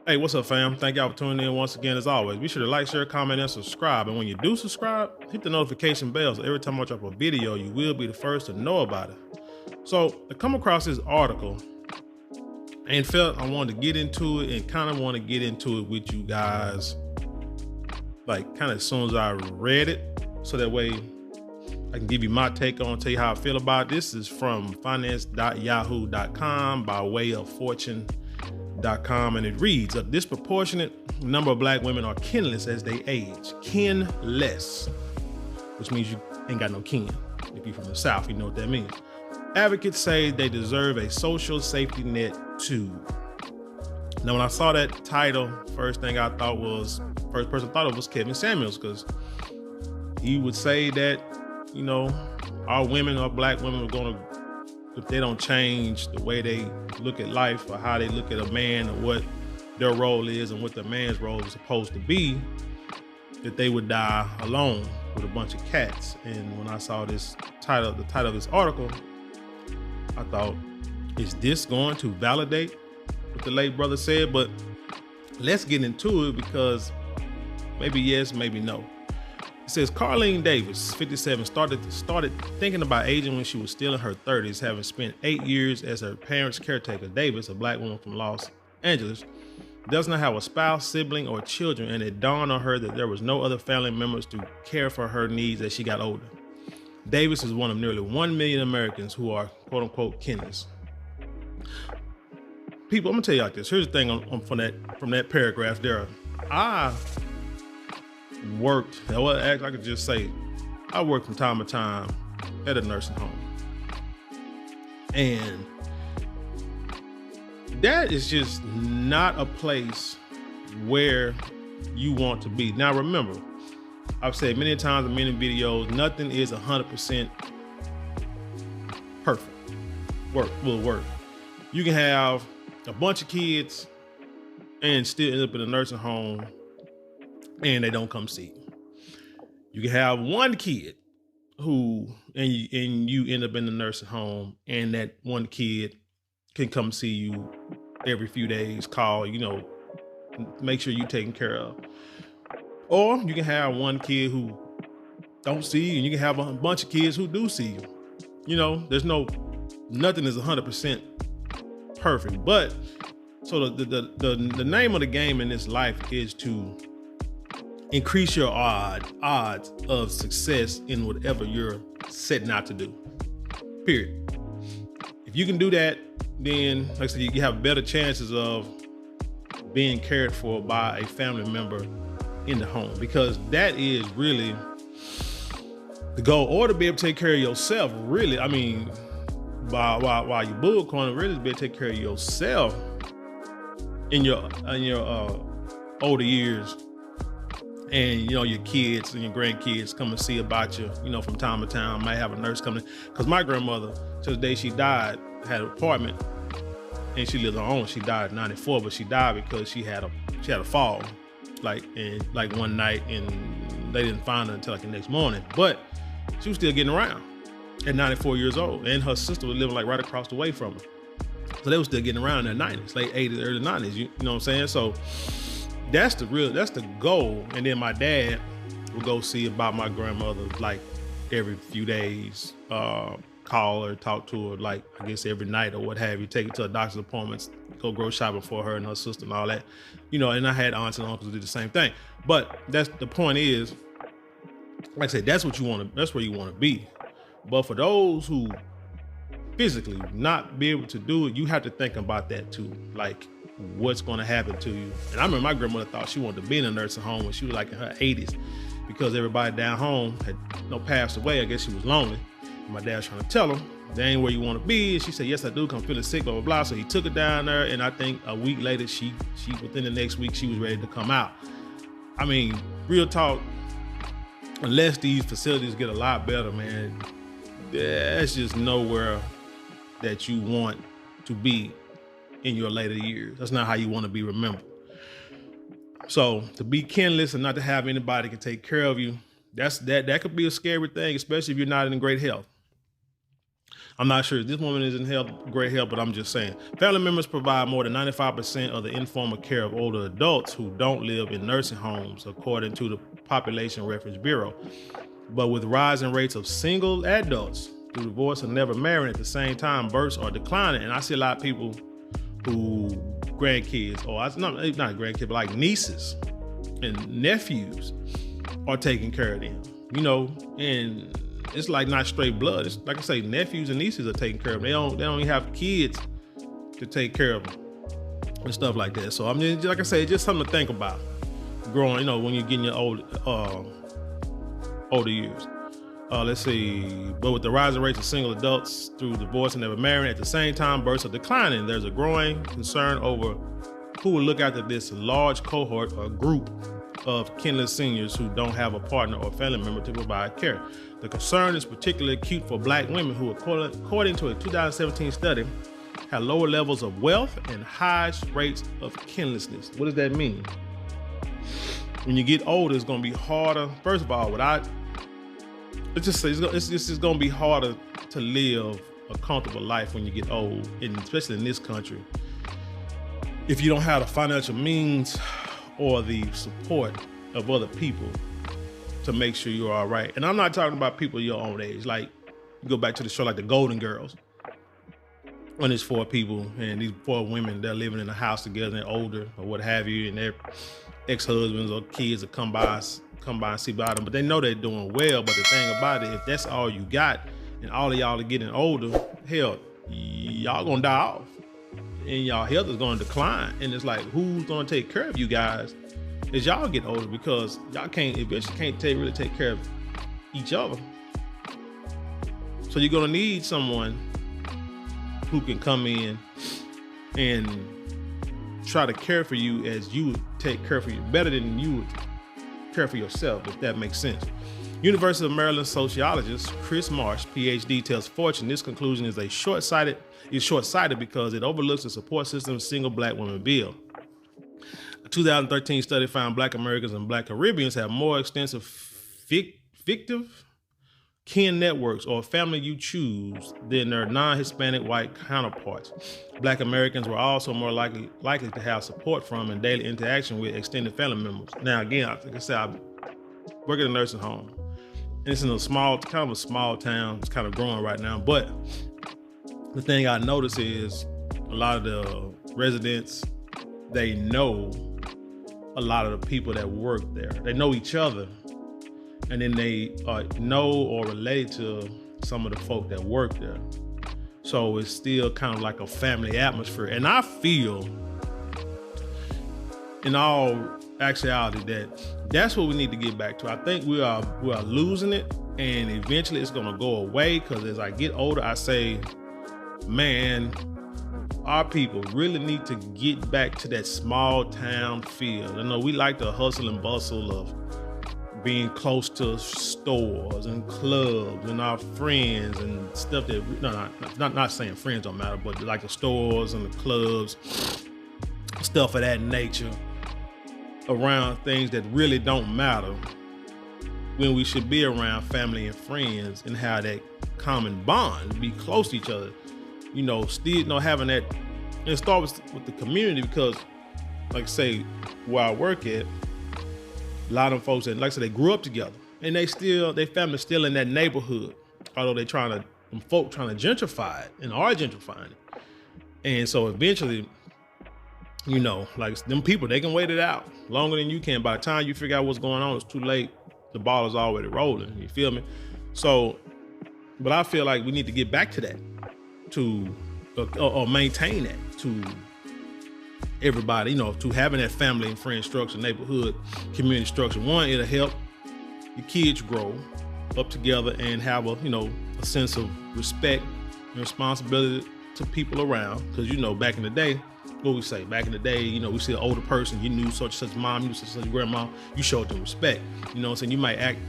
Hey, what's up, fam? Thank y'all for tuning in once again. As always, be sure to like, share, comment, and subscribe. And when you do subscribe, hit the notification bell so every time I drop a video, you will be the first to know about it. So I come across this article and felt I wanted to get into it and kind of want to get into it with you guys, like kind of as soon as I read it, so that way I can give you my take on, tell you how I feel about it. This is from finance.yahoo.com by way of fortune.com, and it reads: a disproportionate number of black women are kinless as they age. Kinless, which means you ain't got no kin. If you're from the South, you know what that means. Advocates say they deserve a social safety net too. Now, when I saw that title, first person I thought of was Kevin Samuels, because he would say that, you know, our women or black women are going to, if they don't change the way they look at life or how they look at a man or what their role is and what the man's role is supposed to be, that they would die alone with a bunch of cats. And when I saw this title, the title of this article, I thought, is this going to validate what the late brother said? But let's get into it, because maybe yes, maybe no. It says Carlene Davis, 57, started thinking about aging when she was still in her 30s, having spent 8 years as her parents' caretaker. Davis, a black woman from Los Angeles, does not have a spouse, sibling, or children, and it dawned on her that there was no other family members to care for her needs as she got older. Davis is one of nearly 1 million Americans who are quote-unquote kinless. People, I'm gonna tell you like this. Here's the thing from that paragraph there. I worked, I could just say, I worked from time to time at a nursing home. And that is just not a place where you want to be. Now remember, I've said many times in many videos, nothing is 100% perfect. Will work. You can have a bunch of kids and still end up in a nursing home and they don't come see you. You can have one kid and you end up in the nursing home, and that one kid can come see you every few days, call, make sure you're taken care of. Or you can have one kid who don't see you, and you can have a bunch of kids who do see you. There's nothing is 100% perfect. But so the name of the game in this life is to increase your odds of success in whatever you're setting out to do. Period. If you can do that, then like I said, you have better chances of being cared for by a family member in the home, because that is really the goal. Or to be able to take care of yourself, really. I mean, while you bullcorn, really to be able to take care of yourself in your older years, and your kids and your grandkids come and see about you, from time to time. Might have a nurse coming, because my grandmother, to the day she died, had an apartment, and she lived on her own. She died at 94, but she died because she had a fall, like one night, and they didn't find her until like the next morning. But she was still getting around at 94 years old, and her sister was living like right across the way from her. So they were still getting around in their 90s, late 80s, early 90s. You know what I'm saying? So that's the goal. And then my dad would go see about my grandmother like every few days, call her, talk to her, like I guess every night or what have you, take her to her doctor's appointments, go grocery shopping for her and her sister and all that. And I had aunts and uncles who did the same thing. But that's the point is, like I said, that's where you want to be. But for those who physically not be able to do it, you have to think about that too. Like, what's going to happen to you? And I remember my grandmother thought she wanted to be in a nursing home when she was like in her 80s, because everybody down home had passed away. I guess she was lonely. And my dad was trying to tell her, that ain't where you want to be. And she said, yes, I do. I'm feeling sick, blah, blah, blah. So he took her down there. And I think a week later, she within the next week, she was ready to come out. I mean, real talk, unless these facilities get a lot better, man, there's just nowhere that you want to be in your later years. That's not how you want to be remembered. So to be kinless and not to have anybody can take care of you, that could be a scary thing, especially if you're not in great health. I'm not sure if this woman is in health, great health, but I'm just saying. Family members provide more than 95% of the informal care of older adults who don't live in nursing homes, according to the Population Reference Bureau. But with rising rates of single adults through divorce and never marrying at the same time, births are declining. And I see a lot of people who grandkids, or not grandkids, but like nieces and nephews are taking care of them, and it's like not straight blood. It's like I say, nephews and nieces are taking care of them. They don't even have kids to take care of them and stuff like that. So I mean, like I say, it's just something to think about growing, when you're getting your older years. Let's see. But with the rising rates of single adults through divorce and never marrying, at the same time, births are declining. There's a growing concern over who will look after this large cohort or group of kinless seniors who don't have a partner or family member to provide care. The concern is particularly acute for Black women who, according to a 2017 study, have lower levels of wealth and high rates of kinlessness. What does that mean? When you get older, it's going to be harder. First of all, it's just going to be harder to live a comfortable life when you get old, and especially in this country, if you don't have the financial means or the support of other people to make sure you're all right. And I'm not talking about people your own age. Like, you go back to the show like the Golden Girls, when it's 4 people and these 4 women, they're living in a house together, and they're older or what have you, and their ex-husbands or kids will come by and see about them, but they know they're doing well. But the thing about it, if that's all you got and all of y'all are getting older, hell, y'all gonna die off and y'all health is gonna decline. And it's like, who's gonna take care of you guys as y'all get older? Because y'all eventually can't really take care of each other. So you're gonna need someone who can come in and try to care for you as you would take care for you, better than you would care for yourself, if that makes sense. University of Maryland sociologist Chris Marsh, PhD, tells Fortune this conclusion is short-sighted because it overlooks the support system single Black women build. A 2013 study found Black Americans and Black Caribbeans have more extensive fictive kin networks or family you choose than their non-Hispanic white counterparts. Black Americans were also more likely to have support from and daily interaction with extended family members. Now, again, like I said, I work at a nursing home, and it's in a small town. It's kind of growing right now. But the thing I notice is a lot of the residents, they know a lot of the people that work there. They know each other. And then they know or relate to some of the folk that work there. So it's still kind of like a family atmosphere. And I feel, in all actuality, that's what we need to get back to. I think we are losing it, and eventually it's gonna go away. Because as I get older, I say, man, our people really need to get back to that small town feel. I know we like the hustle and bustle of being close to stores and clubs and our friends and stuff that, not saying friends don't matter, but like the stores and the clubs, stuff of that nature, around things that really don't matter, when we should be around family and friends and have that common bond, be close to each other, still having that. And it starts with the community, because like I say, where I work at, a lot of them folks that, like I said, they grew up together, and their family's still in that neighborhood, although them folk trying to gentrify it and are gentrifying it. And so eventually, like them people, they can wait it out longer than you can. By the time you figure out what's going on, it's too late. The ball is already rolling. You feel me? So, but I feel like we need to get back to that, or maintain that, to everybody, to having that family and friend structure, neighborhood, community structure. One, it'll help the kids grow up together and have a sense of respect and responsibility to people around. Because, back in the day, we see an older person, you knew such and such mom, you knew such and such grandma, you showed them respect. You might act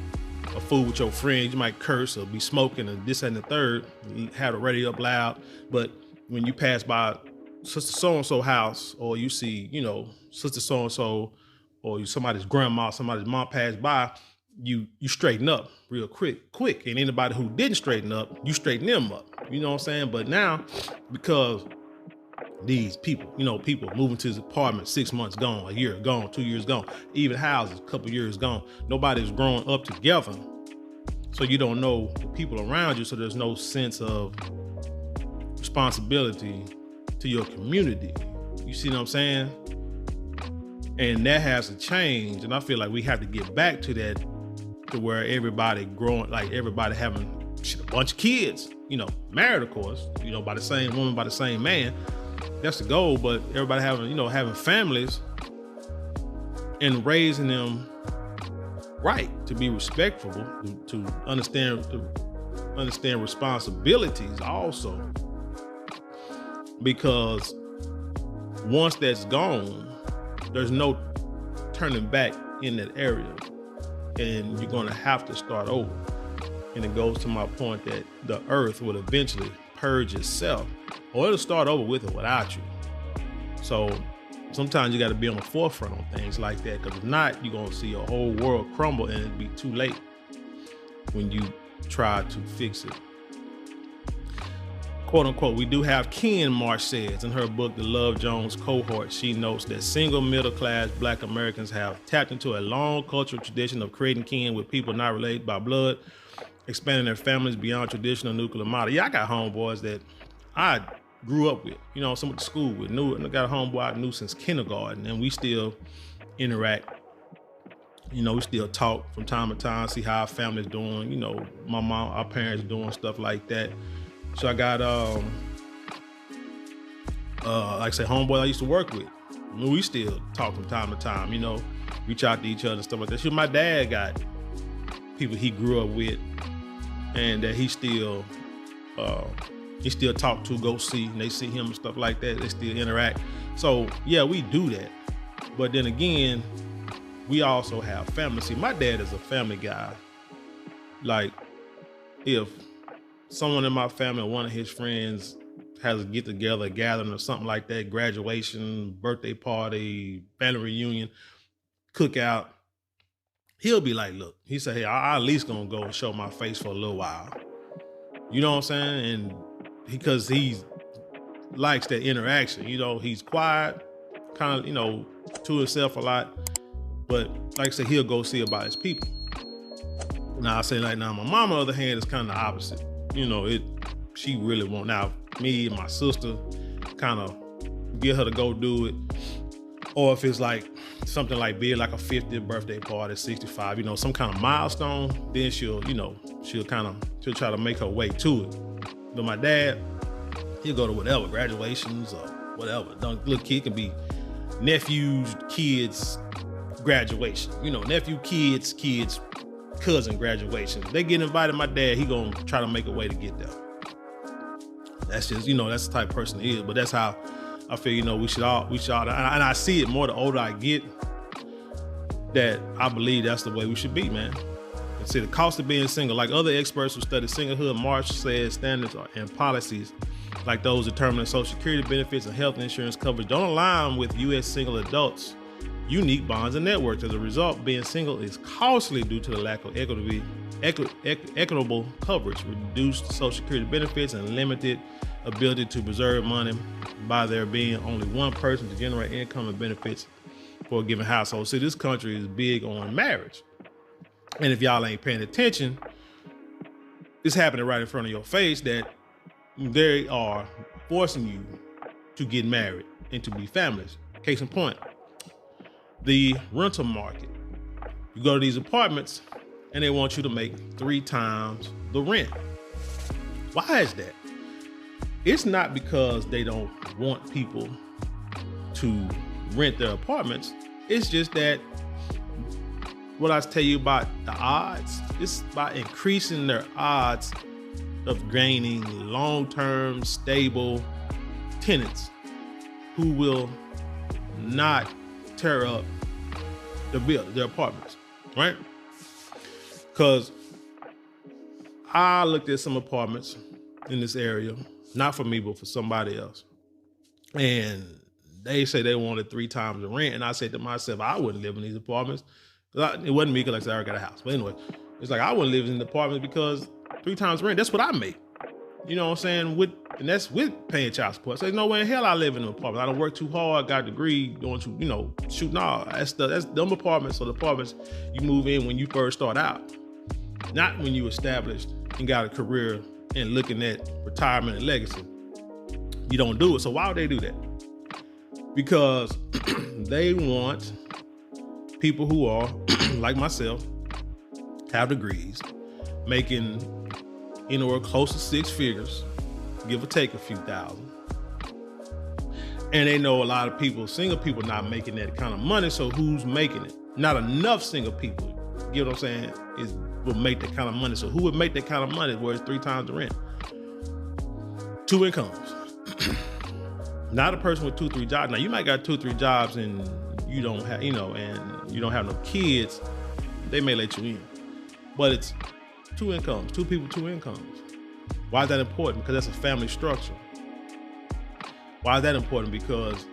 a fool with your friends, you might curse or be smoking and this and the third, you have the radio up loud. But when you pass by Sister so-and-so house, or you see, Sister so-and-so, or somebody's grandma, somebody's mom pass by, you straighten up real quick. And anybody who didn't straighten up, you straighten them up. You know what I'm saying? But now, because these people, people moving to this apartment, 6 months gone, a year gone, 2 years gone, even houses, a couple years gone. Nobody's growing up together. So you don't know the people around you. So there's no sense of responsibility to your community. You see what I'm saying? And that has to change. And I feel like we have to get back to that, to where everybody growing, like everybody having a bunch of kids, married, of course, by the same woman, by the same man. That's the goal. But everybody having families and raising them right, to be respectful, to understand responsibilities also. Because once that's gone, there's no turning back in that area, and you're going to have to start over. And it goes to my point that the earth will eventually purge itself, or it'll start over with or without you. So sometimes you got to be on the forefront on things like that, because if not, you're going to see a whole world crumble, and it'll be too late when you try to fix it. Quote unquote, we do have kin, Marsh says in her book, The Love Jones Cohort. She notes that single middle class Black Americans have tapped into a long cultural tradition of creating kin with people not related by blood, expanding their families beyond traditional nuclear model. Yeah, I got homeboys that I grew up with, some went to school with, I got a homeboy I knew since kindergarten, and we still interact. We still talk from time to time, see how our family's doing, my mom, our parents doing stuff like that. So I got, like I say, homeboy I used to work with. We still talk from time to time, reach out to each other and stuff like that. So my dad got people he grew up with, and that he still talk to, go see, and they see him and stuff like that. They still interact. So yeah, we do that. But then again, we also have family. See, my dad is a family guy. Like, if someone in my family, one of his friends, has a get together, a gathering or something like that, graduation, birthday party, family reunion, cookout, he'll be like, look, he said, hey, I at least gonna go and show my face for a little while. You know what I'm saying? And because he likes that interaction, he's quiet, kind of, to himself a lot. But like I said, he'll go see about his people. Now I say, like, now my mom, on the other hand, is kind of the opposite. She really won't. Now, me and my sister kind of get her to go do it. Or if it's like something like big, like a 50th birthday party, 65, some kind of milestone, then she'll try to make her way to it. But my dad, he'll go to whatever, graduations or whatever. Little kid can be nephew's kids' graduation, nephew kids' cousin graduation. They get invited, my dad, he gonna try to make a way to get there. That's just, that's the type of person he is. But that's how I feel, we should all, and I see it more the older I get, that I believe that's the way we should be, man. And see, the cost of being single, like other experts who study singlehood, Marsh says standards and policies like those determining Social Security benefits and health insurance coverage don't align with U.S. single adults' unique bonds and networks. As a result, being single is costly due to the lack of equitable coverage, reduced Social Security benefits, and limited ability to preserve money by there being only one person to generate income and benefits for a given household. See, this country is big on marriage. And if y'all ain't paying attention, it's happening right in front of your face that they are forcing you to get married and to be families. Case in point, the rental market. You go to these apartments and they want you to make 3 times the rent. Why is that? It's not because they don't want people to rent their apartments. It's just that what I tell you about the odds, it's by increasing their odds of gaining long-term, stable tenants who will not tear up their apartments, right? Because I looked at some apartments in this area, not for me, but for somebody else. And they say they wanted 3 times the rent. And I said to myself, I wouldn't live in these apartments. It wasn't me because like I said, I already got a house. But anyway, it's like I wouldn't live in the apartment because 3 times rent, that's what I make. You know what I'm saying? And that's with paying child support. So there's no way in hell I live in an apartment. I don't work too hard, got a degree, going to, shooting all. That's dumb apartments. So the apartments you move in when you first start out, not when you established and got a career and looking at retirement and legacy. You don't do it. So why would they do that? Because they want people who are like myself, have degrees, making anywhere close to 6 figures, give or take a few thousand. And they know a lot of people, single people, not making that kind of money. So who's making it? Not enough single people, you know what I'm saying, will make that kind of money. So who would make that kind of money where it's 3 times the rent? 2 incomes. Not a person with 2-3 jobs. Now you might got 2-3 jobs and you don't have, and you don't have no kids. They may let you in, but it's 2 incomes, 2 people, 2 incomes. Why is that important? Because that's a family structure. Why is that important? Because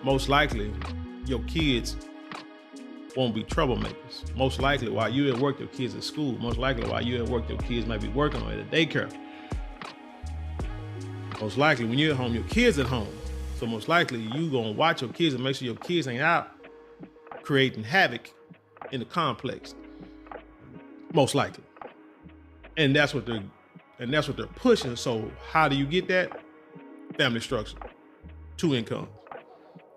most likely your kids won't be troublemakers. Most likely while you at work, your kids at school. Most likely while you at work, your kids might be working or at a daycare. Most likely when you're at home, your kids at home. So most likely you gonna watch your kids and make sure your kids ain't out creating havoc in the complex. Most likely. And that's what they're pushing. So how do you get that? Family structure. 2 incomes,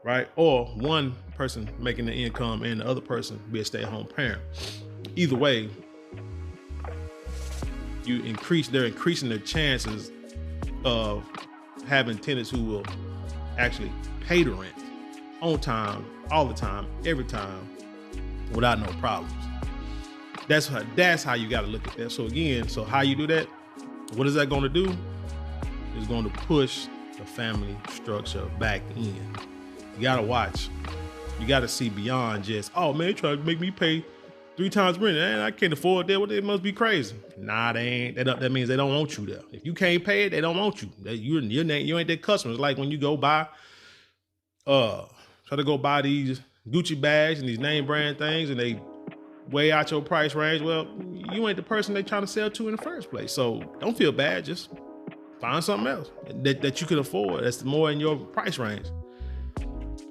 right? Or one person making the income and the other person be a stay-at-home parent. Either way, they're increasing their chances of having tenants who will actually pay the rent on time, all the time, every time, without no problems. That's how you got to look at that. So again, how you do that? What is that going to do? It's going to push the family structure back in. You got to watch. You got to see beyond just, oh man, they trying to make me pay 3 times rent. Man, I can't afford that. Well, they must be crazy. Nah, they ain't. That means they don't want you there. If you can't pay it, they don't want you. You ain't their customer. It's like when you go buy, try to go buy these Gucci bags and these name brand things, and they way out your price range. Well, you ain't the person they trying to sell to in the first place. So don't feel bad. Just find something else that you can afford. That's more in your price range.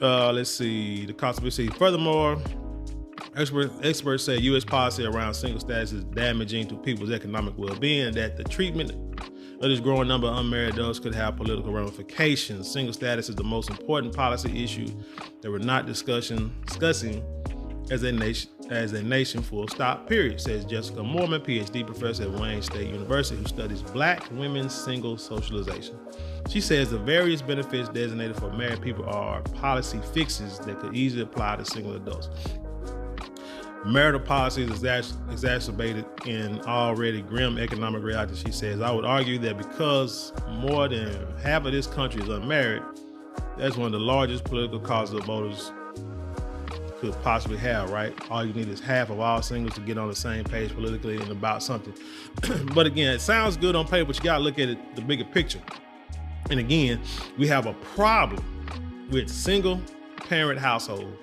Let's see the possibility. Furthermore, experts say U.S. policy around single status is damaging to people's economic well-being, and that the treatment of this growing number of unmarried adults could have political ramifications. Single status is the most important policy issue that we're not discussing as a nation, full stop, period, says Jessica Mormon, PhD professor at Wayne State University, who studies Black women's single socialization. She says the various benefits designated for married people are policy fixes that could easily apply to single adults. Marital policy is exacerbated in already grim economic reality, she says. I would argue that because more than half of this country is unmarried, that's one of the largest political causes of voters could possibly have, right? All you need is half of all singles to get on the same page politically and about something. But again, it sounds good on paper, but you gotta look at it, the bigger picture. And again, we have a problem with single parent household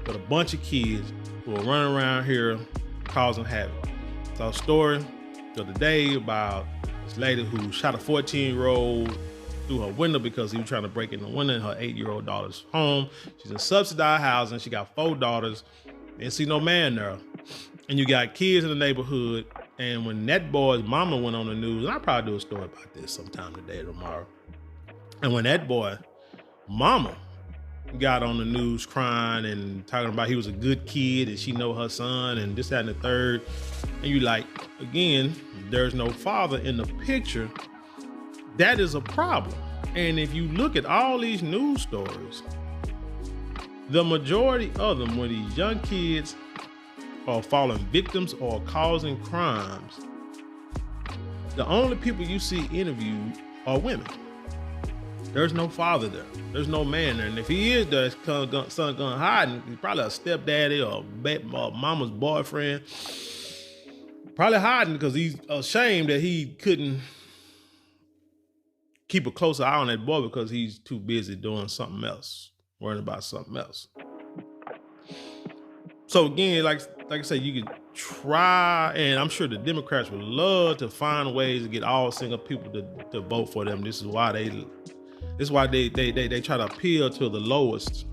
with a bunch of kids who are running around here causing havoc. So a story of the day about this lady who shot a 14-year-old through her window because he was trying to break in the window in her 8-year-old daughter's home. She's in subsidized housing. She got 4 daughters. Didn't see no man there. And you got kids in the neighborhood. And when that boy's mama went on the news, and I'll probably do a story about this sometime today or tomorrow. And when that boy mama got on the news crying and talking about he was a good kid and she know her son and this, that, and the third, and you like, again, there's no father in the picture. That is a problem. And if you look at all these news stories, the majority of them, where these young kids are falling victims or causing crimes, the only people you see interviewed are women. There's no father there. There's no man there. And if he is there, his son gonna hide. He's probably a stepdaddy or mama's boyfriend. Probably hiding because he's ashamed that he couldn't keep a closer eye on that boy because he's too busy doing something else, worrying about something else. So again, like I said, you could try, and I'm sure the Democrats would love to find ways to get all single people to vote for them. This is why they try to appeal to the lowest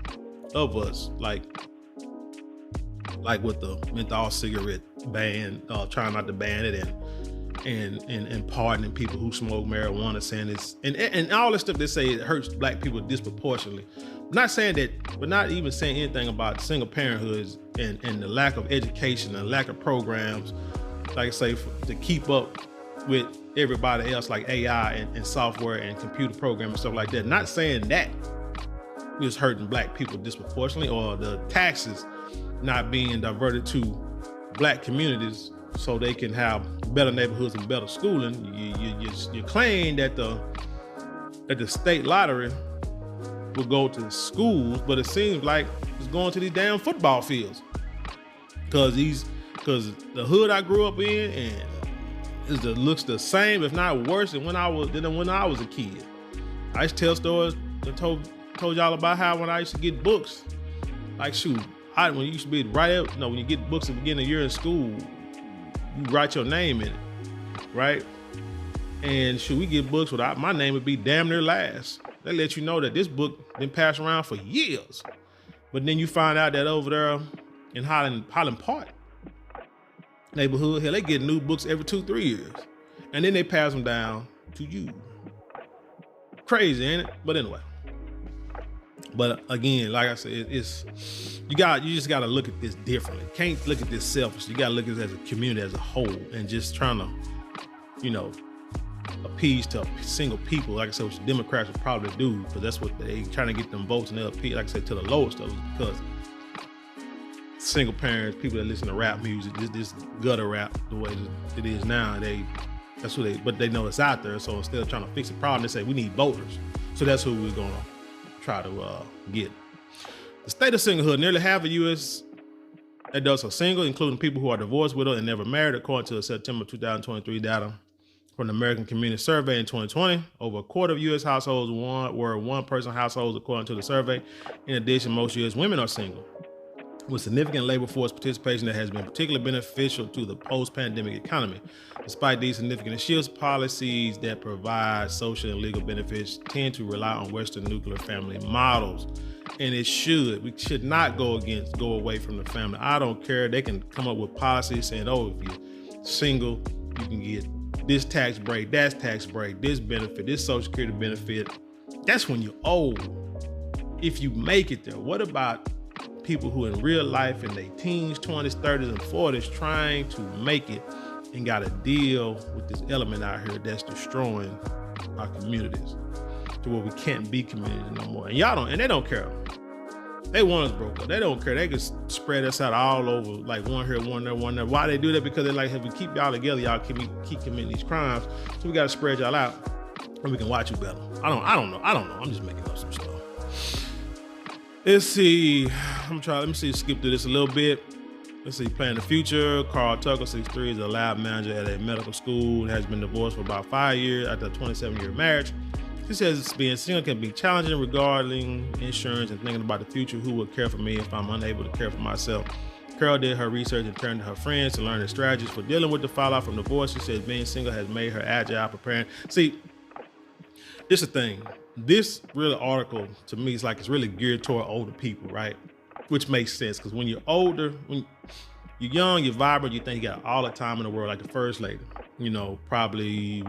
of us, like with the menthol cigarette ban, trying not to ban it, and pardoning people who smoke marijuana, saying it's and all this stuff they say it hurts black people disproportionately. Not saying that, but not even saying anything about single parenthoods and the lack of education and lack of programs, like I say, to keep up with everybody else, like AI and software and computer programming and stuff like that. Not saying that is hurting black people disproportionately, or the taxes not being diverted to black communities so they can have better neighborhoods and better schooling. You claim that the state lottery will go to schools, but it seems like it's going to these damn football fields. Because the hood I grew up in and looks the same, if not worse, than when I was a kid. I used to tell stories that told y'all about how when I used to get books, like shoot, when you used to be when you get books at the beginning of the year in school, you write your name in it, right? And should we get books without my name would be damn near last. They let you know that this book been passed around for years. But then you find out that over there in Highland Park neighborhood, hell, they get new books every 2-3 years. And then they pass them down to you. Crazy, ain't it? But anyway. But again, like I said, you just gotta look at this differently. Can't look at this selfish. You gotta look at this as a community as a whole, and just trying to, appease to single people, like I said, which the Democrats would probably do, because that's what they trying to get them votes, and they'll appeal, like I said, to the lowest of them, because single parents, people that listen to rap music, this gutter rap, the way it is now, but they know it's out there. So instead of trying to fix the problem, they say we need voters. So that's who we're gonna try to get. The state of singlehood: nearly half of U.S. adults are single, including people who are divorced, widowed, and never married, according to September 2023 data from the American Community Survey in 2020. Over a quarter of U.S. households were one-person households, according to the survey. In addition, most U.S. women are single, with significant labor force participation that has been particularly beneficial to the post-pandemic economy. Despite these significant shifts, policies that provide social and legal benefits tend to rely on Western nuclear family models. And we should not go away from the family. I don't care. They can come up with policies saying, oh, if you're single, you can get this tax break, that tax break, this benefit, this social security benefit. That's when you're old. If you make it there, what about people who in real life in their teens, 20s, 30s, and 40s trying to make it and got to deal with this element out here that's destroying our communities to where we can't be communities no more. And they don't care. They want us broke up. They don't care. They can spread us out all over, like one here, one there, one there. Why they do that? Because they're like, if we keep y'all together, y'all keep committing these crimes. So we got to spread y'all out and we can watch you better. I don't know. I'm just making up some stuff. Let's see. Let me skip through this a little bit. Let's see. Plan the future. Carl Tucker, 63, is a lab manager at a medical school and has been divorced for about 5 years after a 27-year marriage. She says being single can be challenging regarding insurance and thinking about the future. Who will care for me if I'm unable to care for myself? Carol did her research and turned to her friends to learn the strategies for dealing with the fallout from divorce. She says being single has made her agile, preparing. See, this is the thing. This really article to me is like it's really geared toward older people, right? Which makes sense, because when you're older, when you're young, you're vibrant, you think you got all the time in the world, like the first lady. Probably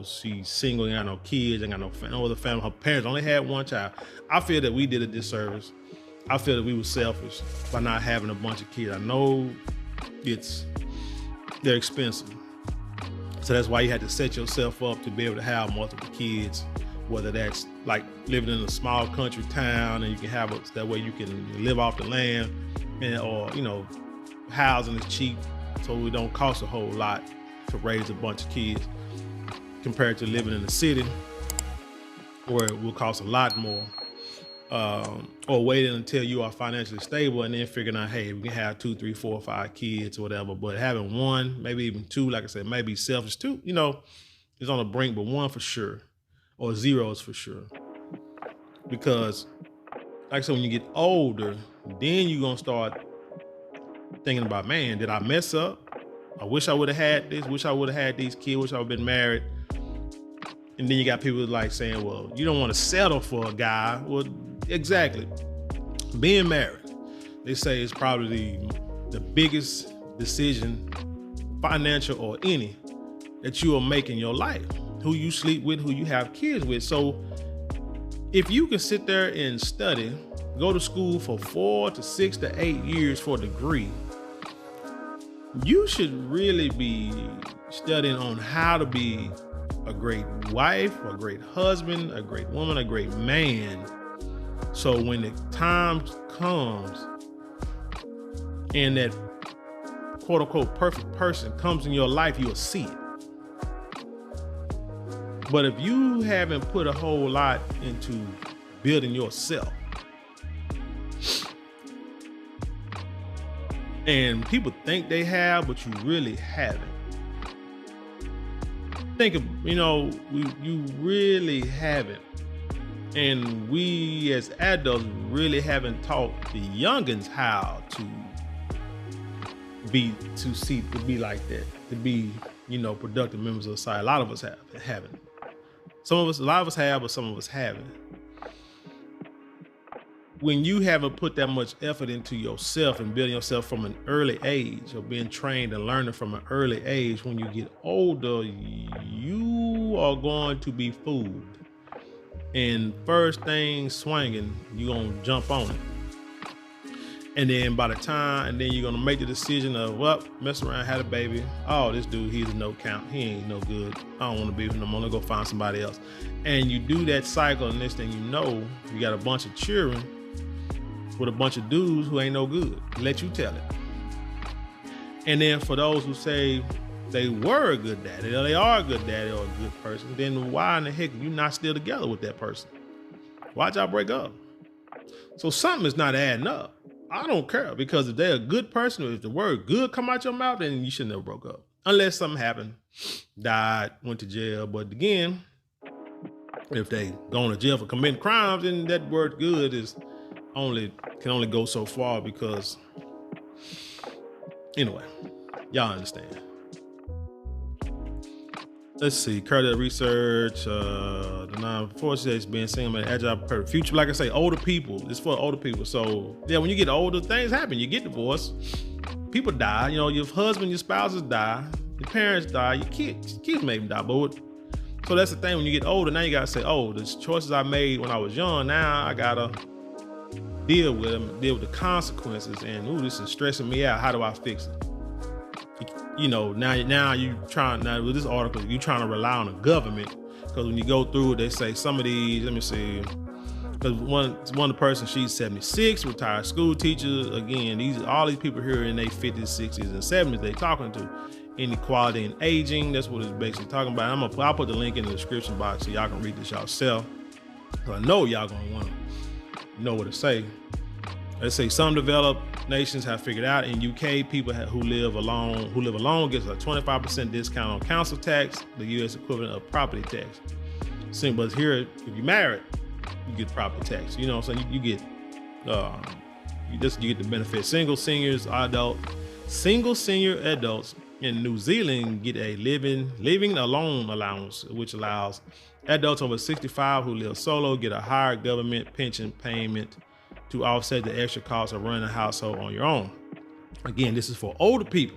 she's single, ain't got no kids, ain't got no other family. Her parents only had one child. I feel that we did a disservice. I feel that we were selfish by not having a bunch of kids. I know they're expensive. So that's why you had to set yourself up to be able to have multiple kids, whether that's like living in a small country town and you can have that way you can live off the land, or housing is cheap, so it don't cost a whole lot to raise a bunch of kids compared to living in a city where it will cost a lot more, or waiting until you are financially stable and then figuring out, hey, we can have 2, 3, 4, 5 kids or whatever. But having one, maybe even two, like I said, maybe selfish too, is on the brink, but one for sure, or 0 is for sure. Because like I said, when you get older, then you're gonna start thinking about, man, did I mess up? I wish I would have had this, wish I would have had these kids, wish I would have been married. And then you got people like saying, well, you don't want to settle for a guy. Well, exactly. Being married, they say, is probably the biggest decision, financial or any, that you will make in your life. Who you sleep with, who you have kids with. So if you can sit there and study, go to school for 4 to 6 to 8 years for a degree, you should really be studying on how to be a great wife, a great husband, a great woman, a great man. So when the time comes and that quote unquote perfect person comes in your life, you'll see it. But if you haven't put a whole lot into building yourself, and people think they have, but you really haven't. Think of, you really haven't. And we as adults really haven't taught the youngins how to be like that, to be, productive members of society. A lot of us haven't. A lot of us have, but some of us haven't. When you haven't put that much effort into yourself and building yourself from an early age, or being trained and learning from an early age, when you get older, you are going to be fooled. And first thing swinging, you're going to jump on it. And then by the time, and then you're going to make the decision of, well, mess around, had a baby. Oh, this dude, he's a no count. He ain't no good. I don't want to be with him. I'm going to go find somebody else. And you do that cycle, and next thing you know, you got a bunch of children with a bunch of dudes who ain't no good. Let you tell it. And then for those who say they were a good daddy, or they are a good daddy or a good person, then why in the heck are you not still together with that person? Why'd y'all break up? So something is not adding up. I don't care, because if they're a good person, or if the word good come out your mouth, then you should never broke up. Unless something happened, died, went to jail. But again, if they going to jail for committing crimes, then that word good can only go so far, because anyway, y'all understand. Let's see, Carter research, the non-force is being single man, agile per future. Like I say, older people, it's for older people. So yeah, when you get older, things happen. You get divorced, people die, your husband, your spouses die, your parents die, your kids maybe die. So that's the thing, when you get older, now you gotta say, oh, the choices I made when I was young, now I gotta deal with them, deal with the consequences, and ooh, this is stressing me out. How do I fix it? Now you trying, now with this article, you trying to rely on the government, because when you go through it, they say some of these, let me see, because one person, she's 76, retired school teacher. Again, all these people here in their 50s, 60s, and 70s, they talking to inequality in aging. That's what it's basically talking about. I'll put the link in the description box so y'all can read this yourself. So I know y'all gonna want to know what to say. Let's say some developed nations have figured out. In UK, people who live alone gets a 25% discount on council tax, the US equivalent of property tax. But here, if you're married, you get property tax. So you get the benefit. Single senior adults in New Zealand get a living alone allowance, which allows adults over 65 who live solo get a higher government pension payment to offset the extra cost of running a household on your own. Again, this is for older people.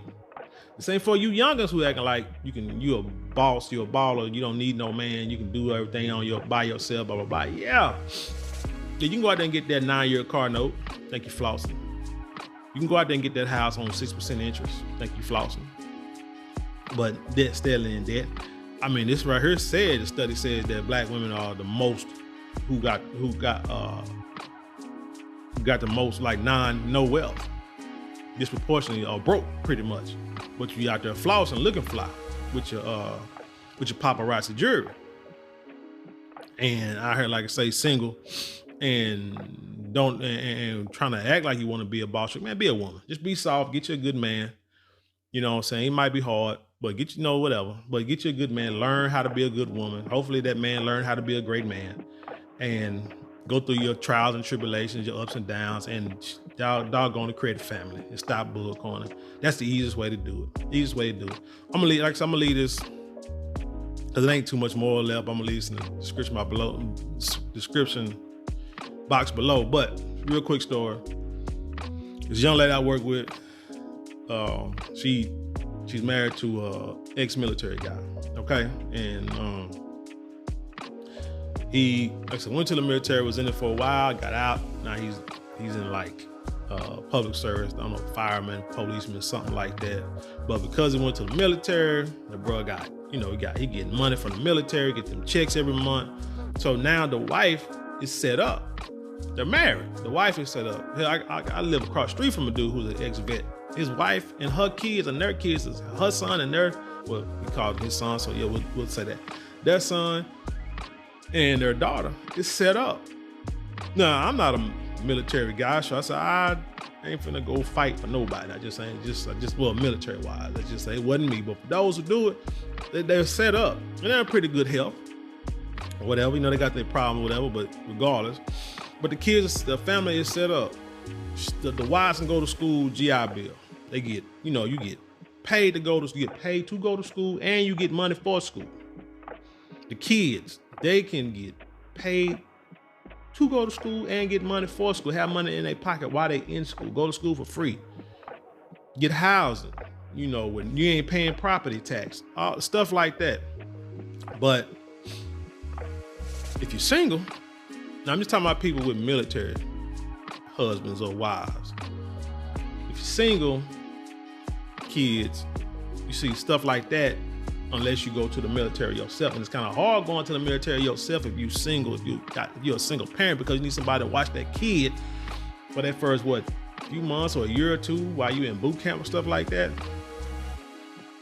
This ain't for you youngers who acting like you a boss, you a baller, you don't need no man, you can do everything by yourself, blah, blah, blah. Yeah, you can go out there and get that 9-year car note. Thank you, flossing. You can go out there and get that house on 6% interest. Thank you, flossing. But debt still in debt. I mean, this right here the study says that black women are the most who got the most, like no wealth, disproportionately are broke pretty much. But you out there flossing, looking fly with your paparazzi jewelry, and I heard, like I say, single and trying to act like you want to be a boss. Man, be a woman. Just be soft. Get you a good man. You know what I'm saying? It might be hard, but get whatever. But get you a good man. Learn how to be a good woman. Hopefully that man learn how to be a great man, and go through your trials and tribulations, your ups and downs, and Y'all doggone to create a family and stop bullcorning. That's the easiest way to do it. Easiest way to do it. I'm gonna leave this because it ain't too much more left. I'm gonna leave this in the description box below. But real quick story. This young lady I work with, she's married to a ex-military guy. Okay, and he, like I said, went to the military, was in it for a while, got out. Now he's in like public service. I don't know, fireman, policeman, something like that. But because he went to the military, the bro got, he getting money from the military, get them checks every month. So now the wife is set up. They're married. The wife is set up. I live across the street from a dude who's an ex-vet. His wife and her kids and their kids is her son and well, we call it his son, so yeah, we'll say that. Their son and their daughter is set up. Now, I'm not a military guy, so I said, I ain't finna go fight for nobody. I just well, military-wise, let's just say it wasn't me. But for those who do it, they're set up. And they're in pretty good health. Or whatever, they got their problem, whatever, but regardless. But the family is set up. The wives can go to school, GI Bill. They get, you get paid to go to school, and you get money for school. The kids, they can get paid to go to school and get money for school, have money in their pocket while they in school, go to school for free, get housing, when you ain't paying property tax, all stuff like that. But if you're single, now I'm just talking about people with military husbands or wives. If you're single, kids, you see stuff like that unless you go to the military yourself. And it's kind of hard going to the military yourself if you're single, if you're a single parent, because you need somebody to watch that kid for that first, few months or a year or two while you're in boot camp and stuff like that.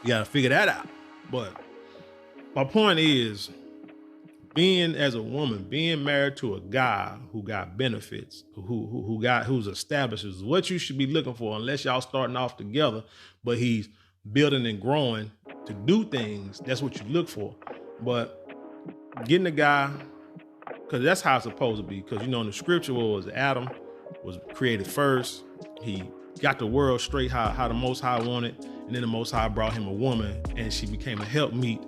You got to figure that out. But my point is, being as a woman, being married to a guy who got benefits, who's established, is what you should be looking for, unless y'all starting off together, but he's building and growing to do things. That's what you look for. But getting a guy, because that's how it's supposed to be. Because in the scripture was Adam was created first. He got the world straight how the Most High wanted, and then the Most High brought him a woman, and she became a helpmeet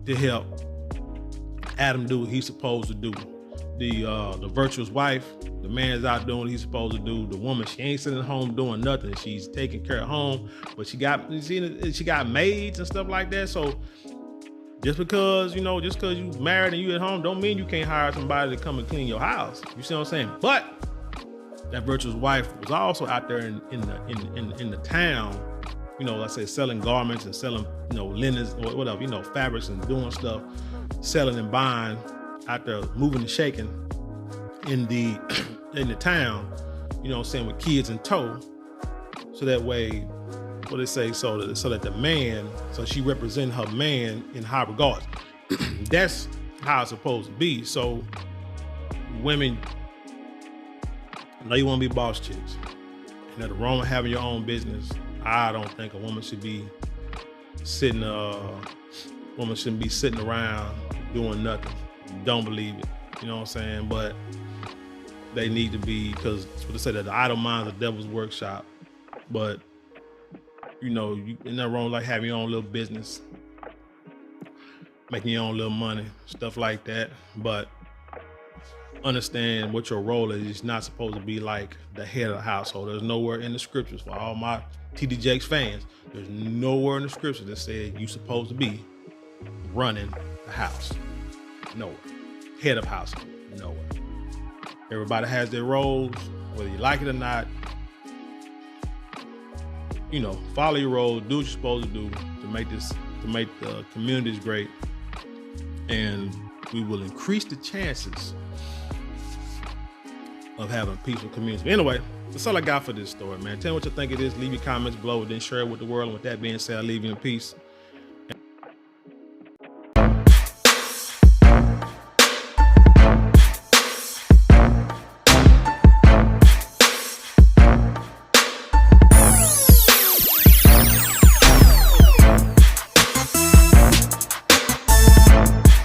to help Adam do what he's supposed to do. The virtuous wife, the man's out doing what he's supposed to do. The woman, she ain't sitting at home doing nothing. She's taking care of home, but she got maids and stuff like that. So just because you married and you at home, don't mean you can't hire somebody to come and clean your house. You see what I'm saying? But that virtuous wife was also out there in the town, let's say selling garments and selling, linens or whatever, fabrics and doing stuff, selling and buying out there, moving and shaking in the town, with kids in tow. So that way, what they say, so that the man, so she represent her man in high regards. That's how it's supposed to be. So women, I know you want to be boss chicks. The wrong with having your own business. I don't think a woman should be sitting around doing nothing. Don't believe it. You know what I'm saying? But they need to be, because it's what they say, that the idle mind is the devil's workshop. But you ain't nothing wrong like having your own little business, making your own little money, stuff like that. But understand what your role is. It's not supposed to be like the head of the household. There's nowhere in the scriptures, for all my TD Jakes fans, there's nowhere in the scripture that said you're supposed to be running the house. Nowhere. Head of household. Nowhere. Everybody has their roles, whether you like it or not. Follow your role, do what you're supposed to do to make the communities great, and we will increase the chances of having a peaceful community. But anyway, that's all I got for this story, man. Tell me what you think of this. Leave your comments below, then share it with the world. And with that being said, I leave you in peace.